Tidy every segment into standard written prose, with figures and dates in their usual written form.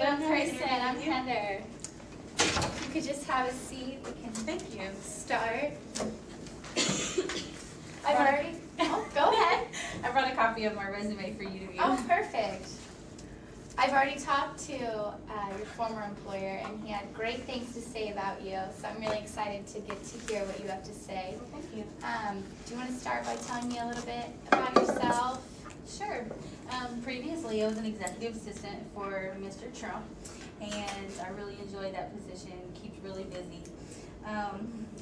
young person. I'm Heather. You could just have a seat. We can Thank you. start. I've already. Oh, go ahead. I brought a copy of my resume for you to view. Oh, perfect. I've already talked to your former employer, and he had great things to say about you, so I'm really excited to get to hear what you have to say. Well, thank you. Do you want to start by telling me a little bit about yourself? Sure. Previously, I was an executive assistant for Mr. Trump, and I really enjoyed that position. Keeps really busy.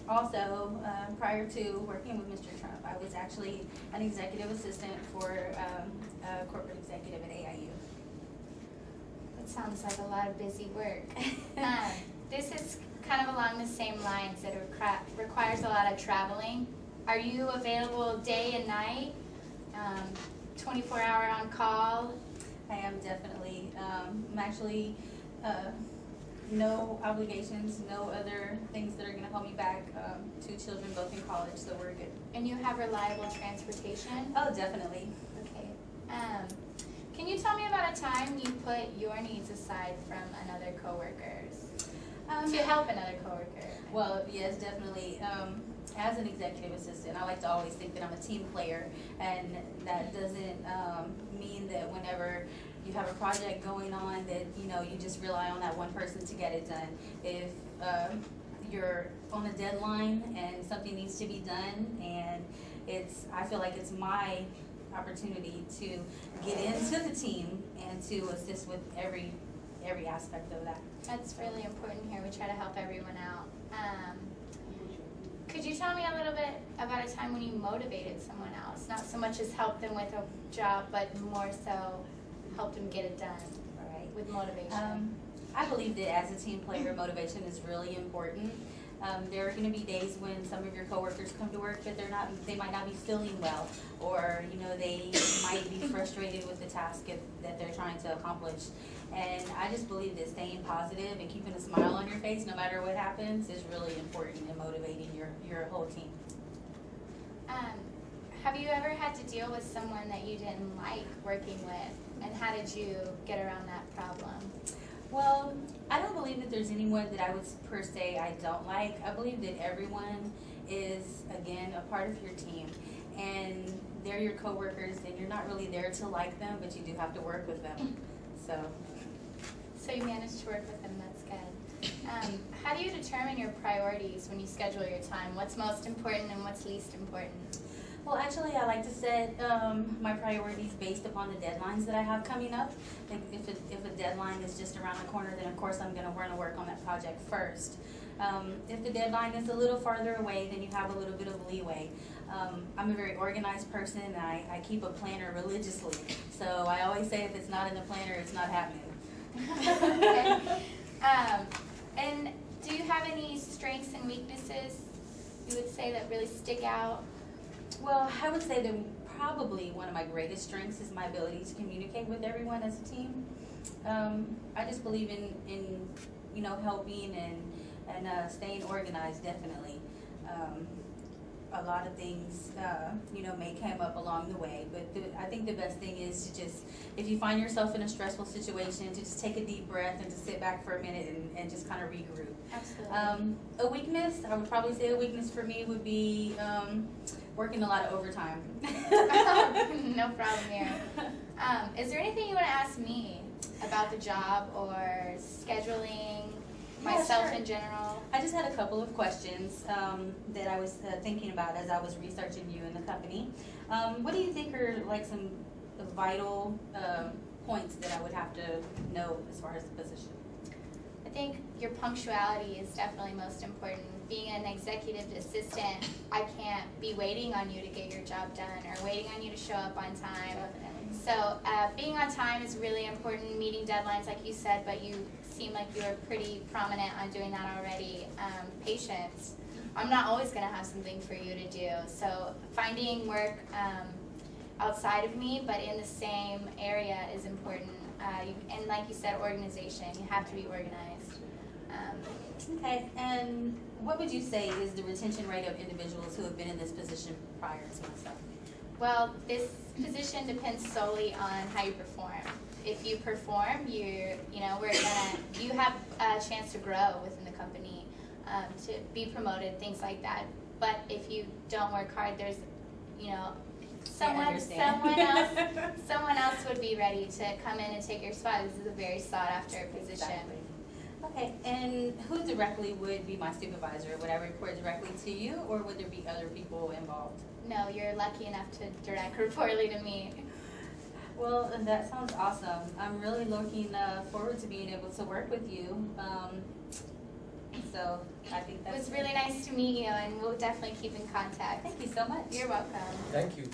Also, prior to working with Mr. Trump, I was actually an executive assistant for a corporate executive at AIU. That sounds like a lot of busy work. This is kind of along the same lines that it requires a lot of traveling. Are you available day and night? 24-hour on call? I am definitely. I'm actually no obligations, no other things that are going to hold me back. Two children, both in college, so we're good. And you have reliable transportation? Oh, definitely. Okay. Can you tell me about a time you put your needs aside from another coworker's to help another coworker? Well, yes, definitely. As an executive assistant, I like to always think that I'm a team player, and that doesn't mean that whenever you have a project going on that you just rely on that one person to get it done. If you're on a deadline and something needs to be done, and I feel like it's my opportunity to get into the team and to assist with every aspect of that. That's really important here. We try to help everyone out. Could you tell me a little bit about a time when you motivated someone else? Not so much as help them with a job, but more so help them get it done, Right. with motivation. I believe that as a team player, motivation is really important. There are going to be days when some of your coworkers come to work, but they might not be feeling well, or they might be frustrated with the task that they're trying to accomplish. And I just believe that staying positive and keeping a smile on your face, no matter what happens, is really important in motivating your whole team. Have you ever had to deal with someone that you didn't like working with, and how did you get around that problem? Well, I don't believe that there's anyone that I would per se I don't like. I believe that everyone is, again, a part of your team, and they're your coworkers, and you're not really there to like them, but you do have to work with them. So you managed to work with them, that's good. How do you determine your priorities when you schedule your time? What's most important and what's least important? Well, actually, I like to set my priorities based upon the deadlines that I have coming up. Like if a deadline is just around the corner, then of course I'm going to want to work on that project first. If the deadline is a little farther away, then you have a little bit of leeway. I'm a very organized person, and I keep a planner religiously. So I always say if it's not in the planner, it's not happening. Okay. And do you have any strengths and weaknesses you would say that really stick out? Well, I would say that probably one of my greatest strengths is my ability to communicate with everyone as a team. I just believe in helping and staying organized, definitely. A lot of things may come up along the way, but I think the best thing is to just, if you find yourself in a stressful situation, to just take a deep breath and to sit back for a minute and just kind of regroup. Absolutely. A weakness, I would probably say a weakness for me would be working a lot of overtime. No problem here. Is there anything you want to ask me about the job or scheduling, myself sure. in general? I just had a couple of questions that I was thinking about as I was researching you and the company. What do you think are like some vital points that I would have to know as far as the position? I think your punctuality is definitely most important. Being an executive assistant, I can't be waiting on you to get your job done or waiting on you to show up on time. Definitely. So being on time is really important, meeting deadlines like you said, but you seem like you were pretty prominent on doing that already. Patience. I'm not always going to have something for you to do. So finding work outside of me but in the same area is important. And like you said, organization. You have to be organized. Okay, and what would you say is the retention rate of individuals who have been in this position prior to myself? Well, this position depends solely on how you perform. if you perform, you have a chance to grow within the company, to be promoted, things like that. But if you don't work hard, there's, someone else would be ready to come in and take your spot. This is a very sought after position. Exactly. Okay, and who directly would be my supervisor? Would I report directly to you, or would there be other people involved? No, you're lucky enough to direct reportly to me. Well, that sounds awesome. I'm really looking forward to being able to work with you. So I think that's... It was really nice to meet you, and we'll definitely keep in contact. Thank you so much. You're welcome. Thank you.